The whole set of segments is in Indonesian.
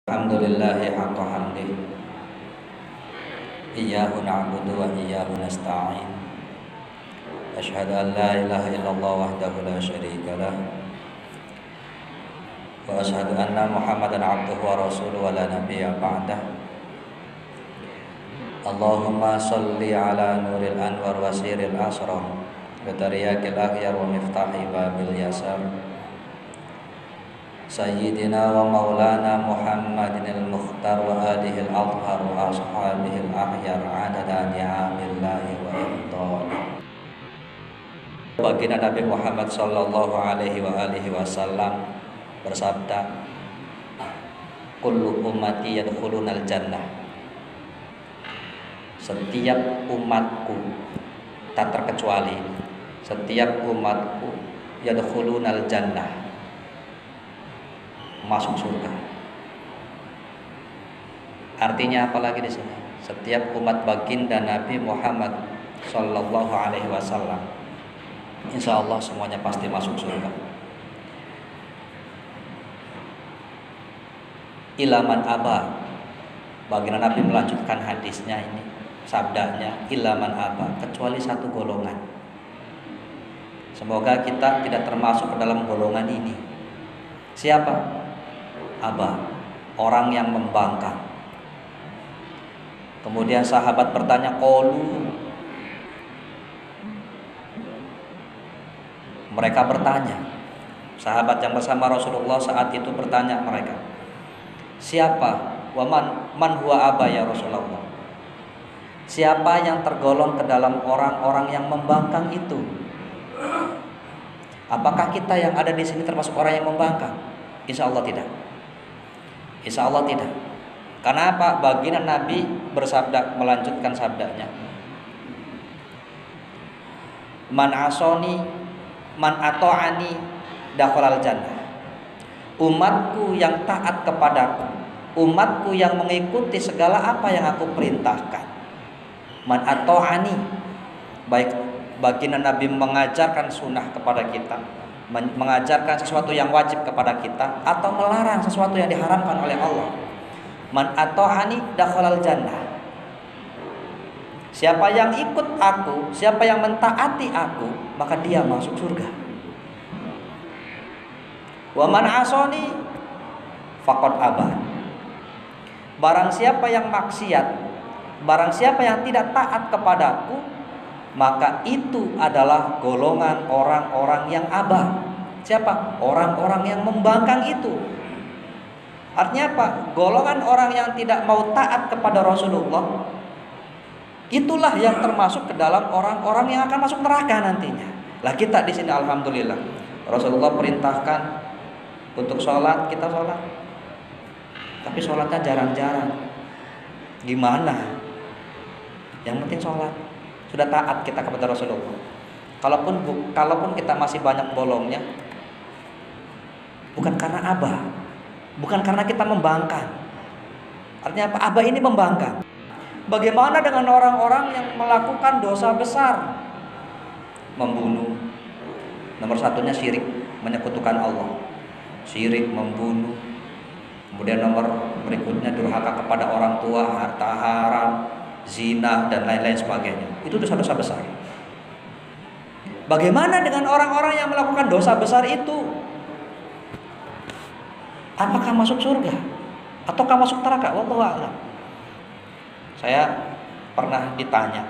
Alhamdulillahi haqqa hamdih. Iyyahu na'budu wa iyyahu nasta'in. Asyhadu an la ilaha illallah wahdahu la syarika lah. Wa asyhadu anna Muhammadan abduhu wa rasuluhu wa la nabiyya ba'dah. Allahumma shalli ala nuril anwar wa siril asrar wa tariyakil akhyar wa miftahi babil yasar. Sayyidina wa maulana Muhammadin al-mukhtar wa alihi al-adhar wa ashabihi al-ahyar adada ni'amillahi wa ibtali. Baginda Nabi Muhammad sallallahu alaihi wa alihi wasallam bersabda, kullu ummati yadkhulunal jannah. Setiap umatku, tak terkecuali setiap umatku yadkhulunal jannah, masuk surga. Artinya apa lagi di sini? Setiap umat baginda Nabi Muhammad sallallahu alaihi wasallam, insya Allah semuanya pasti masuk surga. Ilaman aba, baginda Nabi melanjutkan hadisnya ini, sabdanya, ilaman aba, kecuali satu golongan. Semoga kita tidak termasuk ke dalam golongan ini. Siapa? Aba, orang yang membangkang. Kemudian sahabat bertanya, qalu. Mereka bertanya, sahabat yang bersama Rasulullah saat itu bertanya mereka, siapa? Wa man huwa aba ya Rasulullah? Siapa yang tergolong ke dalam orang-orang yang membangkang itu? Apakah kita yang ada di sini termasuk orang yang membangkang? Insya Allah tidak. Insya Allah tidak. Karena apa? Baginda Nabi bersabda, melanjutkan sabdanya, man asoni man ato'ani dakhalal jannah. Umatku yang taat kepadaku, umatku yang mengikuti segala apa yang aku perintahkan. Man ato'ani, baik baginda Nabi mengajarkan sunnah kepada kita, mengajarkan sesuatu yang wajib kepada kita, atau melarang sesuatu yang diharamkan oleh Allah. Man ato'ani dakhalal jannah. Siapa yang ikut aku, siapa yang mentaati aku, maka dia masuk surga. Wa man asoni faqad aba. Barang siapa yang maksiat, barang siapa yang tidak taat kepadaku, maka itu adalah golongan orang-orang yang aba. Siapa? Orang-orang yang membangkang itu. Artinya apa? Golongan orang yang tidak mau taat kepada Rasulullah, itulah yang termasuk ke dalam orang-orang yang akan masuk neraka nantinya. Lah kita di sini alhamdulillah, Rasulullah perintahkan untuk sholat, kita sholat. Tapi sholatnya jarang-jarang. Gimana? Yang penting sholat. Sudah taat kita kepada Rasulullah. Kalaupun kita masih banyak bolongnya, bukan karena abah, bukan karena kita membangkang. Artinya apa? Abah ini membangkang. Bagaimana dengan orang-orang yang melakukan dosa besar? Membunuh. Nomor satunya syirik, menyekutukan Allah. Syirik, membunuh. Kemudian nomor berikutnya durhaka kepada orang tua, harta haram, zina, dan lain-lain sebagainya. Itu dosa-dosa besar. Bagaimana dengan orang-orang yang melakukan dosa besar itu? Apakah masuk surga? Ataukah masuk neraka? Wallahu a'lam. Saya pernah ditanya,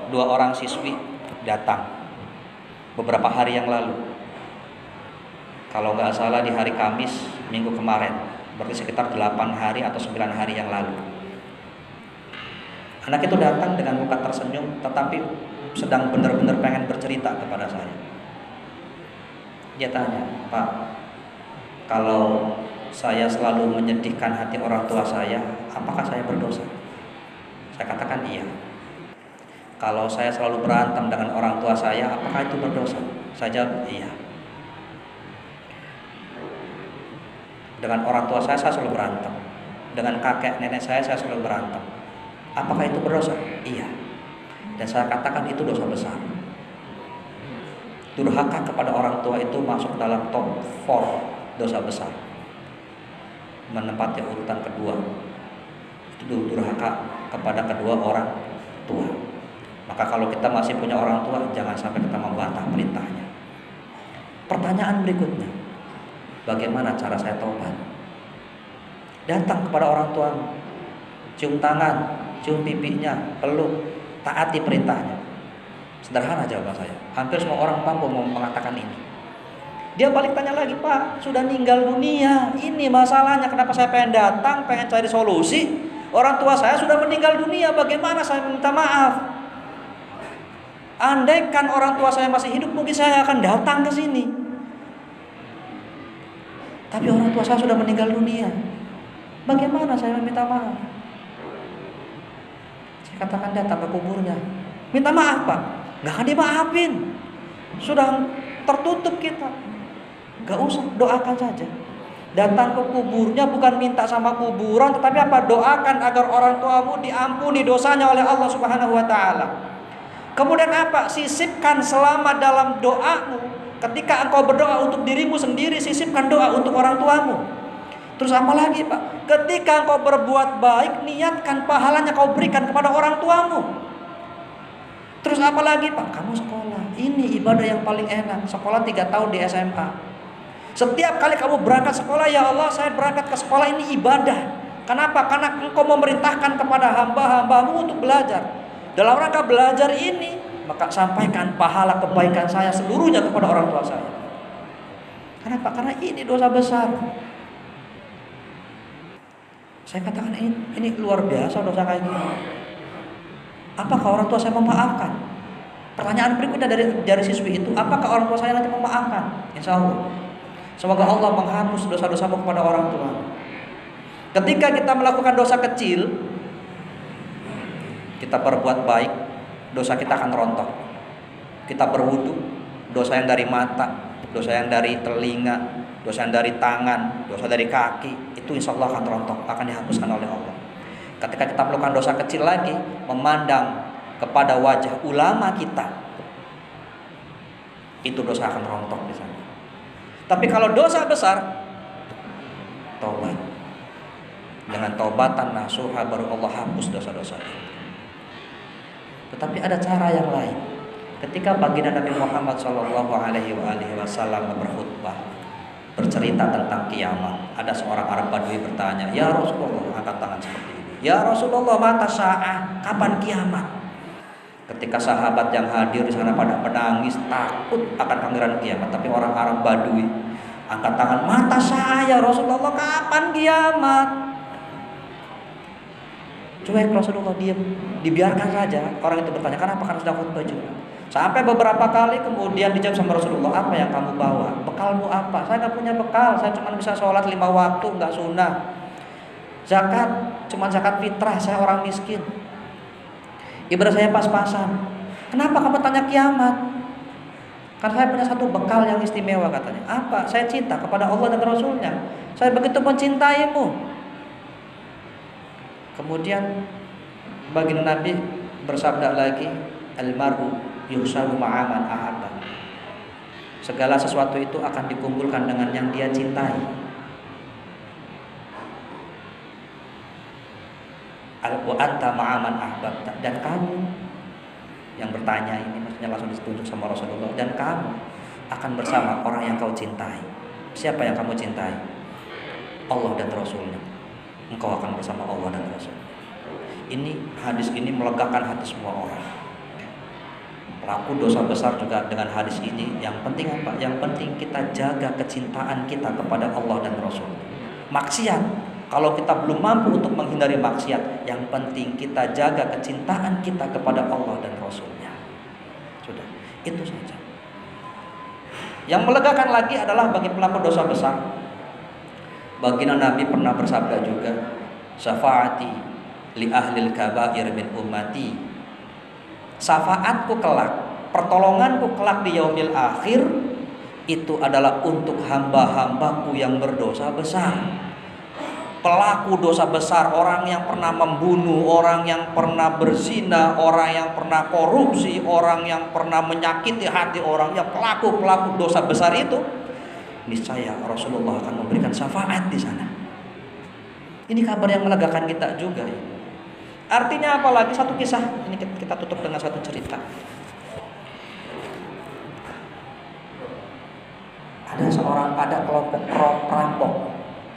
dua orang siswi datang beberapa hari yang lalu, kalau nggak salah di hari Kamis minggu kemarin, berarti sekitar 8 hari atau 9 hari yang lalu. Anak itu datang dengan muka tersenyum, tetapi sedang benar-benar pengen bercerita kepada saya. Dia tanya, Pak, kalau saya selalu menyedihkan hati orang tua saya, apakah saya berdosa? Saya katakan iya. Kalau saya selalu berantem dengan orang tua saya, apakah itu berdosa? Saya jawab iya. Dengan orang tua saya selalu berantem. Dengan kakek nenek saya selalu berantem. Apakah itu berdosa? Iya. Dan saya katakan itu dosa besar. Durhaka kepada orang tua itu masuk dalam top 4 dosa besar. menempati urutan kedua. Itu durhaka kepada kedua orang tua. Maka kalau kita masih punya orang tua, jangan sampai kita membantah perintahnya. Pertanyaan berikutnya, bagaimana cara saya taubat? Datang kepada orang tua, cium tangan, cium pipinya, peluk, taati perintahnya. Sederhana jawaban saya. Hampir semua orang mampu mengatakan ini. Dia balik tanya lagi, Pak, sudah meninggal dunia, ini masalahnya, kenapa saya pengen datang, pengen cari solusi. Orang tua saya sudah meninggal dunia, bagaimana saya minta maaf? Andaikan orang tua saya masih hidup, mungkin saya akan datang ke sini. Tapi orang tua saya sudah meninggal dunia, bagaimana saya meminta maaf? Saya katakan datang ke kuburnya, minta maaf, Pak. Gak akan dimaafin, sudah tertutup kita. Gak usah, doakan saja. Datang ke kuburnya bukan minta sama kuburan, tetapi apa? Doakan agar orang tuamu diampuni dosanya oleh Allah Subhanahu wa taala. Kemudian apa? Sisipkan selama dalam doamu. Ketika engkau berdoa untuk dirimu sendiri, sisipkan doa untuk orang tuamu. Terus apa lagi, Pak? Ketika engkau berbuat baik, niatkan pahalanya kau berikan kepada orang tuamu. Terus apa lagi, Pak? Kamu sekolah, ini ibadah yang paling enak. Sekolah 3 tahun di SMA. Setiap kali kamu berangkat sekolah, ya Allah, saya berangkat ke sekolah, ini ibadah. Kenapa? Karena engkau memerintahkan kepada hamba-hambamu untuk belajar. Dalam rangka belajar ini, maka sampaikan pahala kebaikan saya seluruhnya kepada orang tua saya. Kenapa? Karena ini dosa besar. Saya katakan ini luar biasa dosa kayak gini. Apakah orang tua saya memaafkan? Pertanyaan berikutnya dari siswi itu, apakah orang tua saya nanti memaafkan? Insya Allah. Semoga Allah menghapus dosa-dosamu kepada orang tua. Ketika kita melakukan dosa kecil, kita berbuat baik, dosa kita akan rontok. Kita berwudu, dosa yang dari mata, dosa yang dari telinga, dosa yang dari tangan, dosa dari kaki, itu insya Allah akan rontok, akan dihapuskan oleh Allah. Ketika kita melakukan dosa kecil lagi, memandang kepada wajah ulama kita, itu dosa akan rontok di sana. Tapi kalau dosa besar, taubat. Dengan taubatan nasuha baru Allah hapus dosa-dosa itu. Tetapi ada cara yang lain. Ketika baginda Nabi Muhammad SAW berkhutbah, bercerita tentang kiamat, ada seorang Arab Badui bertanya, "Ya Rasulullah," angkat tangan seperti ini, "Ya Rasulullah, mata sa'ah, kapan kiamat?" Ketika sahabat yang hadir di sana pada menangis takut akan panggilan kiamat, tapi orang Arab Badui angkat tangan, "Mata saya Rasulullah, kapan kiamat?" Cuek Rasulullah, diam, dibiarkan saja. Orang itu bertanya, "Kenapa?" Karena sedang khutbah juga. Sampai beberapa kali kemudian dijawab sama Rasulullah, "Apa yang kamu bawa? Bekalmu apa?" "Saya nggak punya bekal, saya cuma bisa sholat 5 waktu, nggak sunnah. Zakat, cuma zakat fitrah, saya orang miskin. Ibadah saya pas-pasan." "Kenapa kamu tanya kiamat?" "Karena saya punya satu bekal yang istimewa," katanya. "Apa?" "Saya cinta kepada Allah dan Rasulnya. Saya begitu mencintaimu." Kemudian baginda Nabi bersabda lagi, "Al-mar'u yuhsabu ma'aman ahabba." Segala sesuatu itu akan dikumpulkan dengan yang dia cintai. Wa anta ma'aman ahbabta, dan kamu yang bertanya ini maksudnya langsung ditunjuk sama Rasulullah, dan kamu akan bersama orang yang kau cintai. Siapa yang kamu cintai? Allah dan Rasulnya. Engkau akan bersama Allah dan Rasul. Ini hadis ini melegakan hati semua orang. Pelaku dosa besar juga dengan hadis ini, yang penting apa? Yang penting kita jaga kecintaan kita kepada Allah dan Rasul. Maksiat, kalau kita belum mampu untuk menghindari maksiat, yang penting kita jaga kecintaan kita kepada Allah dan Rasulnya. Sudah, itu saja. Yang melegakan lagi adalah bagi pelaku dosa besar, baginda Nabi pernah bersabda juga, "Syafaati li ahlil kabair min ummati." Syafaatku kelak, pertolonganku kelak di yaumil akhir, itu adalah untuk hamba-hambaku yang berdosa besar. Pelaku dosa besar, orang yang pernah membunuh, orang yang pernah berzina, orang yang pernah korupsi, orang yang pernah menyakiti hati orang, yang pelaku dosa besar itu, niscaya Rasulullah akan memberikan syafaat di sana. Ini kabar yang melegakan kita juga ya. Artinya apalagi satu kisah, ini kita tutup dengan satu cerita. Ada kelompok perampok.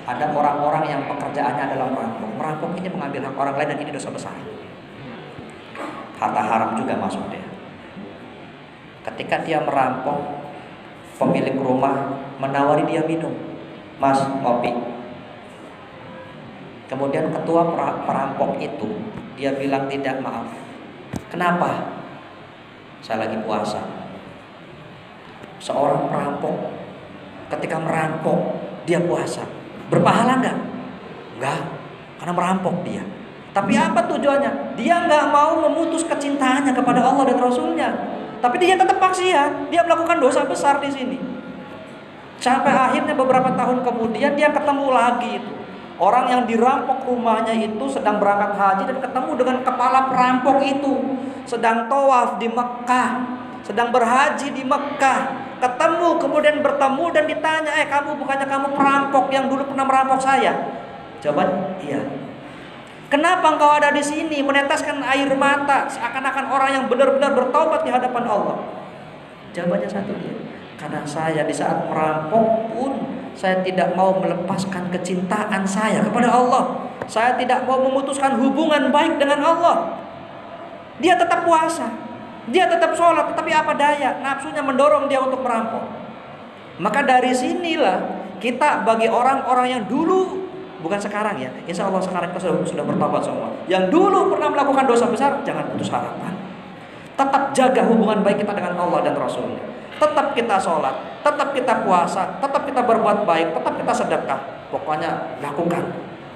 Ada orang-orang yang pekerjaannya adalah merampok. Merampok ini mengambil hak orang lain dan ini dosa besar. Harta haram juga masuk dia. Ketika dia merampok, pemilik rumah menawari dia minum. Mas, ngopi. Kemudian ketua perampok itu dia bilang tidak, maaf. Kenapa? Saya lagi puasa. Seorang perampok ketika merampok dia puasa, berpahala enggak? Enggak, karena merampok dia. Tapi apa tujuannya? Dia enggak mau memutus kecintaannya kepada Allah dan Rasulnya. Tapi dia tetap maksiat, dia melakukan dosa besar di sini. Sampai akhirnya beberapa tahun kemudian dia ketemu lagi itu. Orang yang dirampok rumahnya itu sedang berangkat haji dan ketemu dengan kepala perampok itu. Sedang tawaf di Mekah, sedang berhaji di Mekah. Ketemu, kemudian bertemu dan ditanya, kamu bukannya kamu perampok yang dulu pernah merampok saya? Jawaban, iya. Kenapa engkau ada di sini meneteskan air mata seakan-akan orang yang benar-benar bertaubat di hadapan Allah? Jawabannya satu dia. Karena saya di saat merampok pun saya tidak mau melepaskan kecintaan saya kepada Allah. Saya tidak mau memutuskan hubungan baik dengan Allah. Dia tetap puasa, dia tetap sholat, tetapi apa daya, nafsunya mendorong dia untuk merampok. Maka dari sinilah kita bagi orang-orang yang dulu, bukan sekarang ya, insya Allah sekarang kita sudah bertobat semua. Yang dulu pernah melakukan dosa besar, jangan putus harapan. Tetap jaga hubungan baik kita dengan Allah dan Rasulnya. Tetap kita sholat, tetap kita puasa, tetap kita berbuat baik, tetap kita sedekah. Pokoknya lakukan,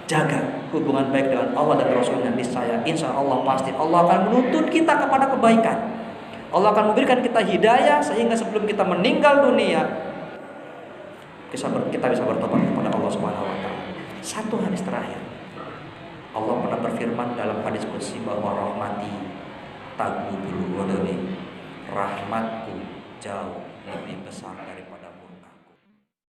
jaga hubungan baik dengan Allah dan Rasulnya. Niscaya insya Allah pasti Allah akan menuntun kita kepada kebaikan. Allah akan memberikan kita hidayah sehingga sebelum kita meninggal dunia kita bisa bertobat kepada Allah Subhanahu wa taala. Satu hadis terakhir. Allah pernah berfirman dalam hadis qudsi bahwa rahmati taghudul ghadabi. Rahmatku jauh lebih besar dari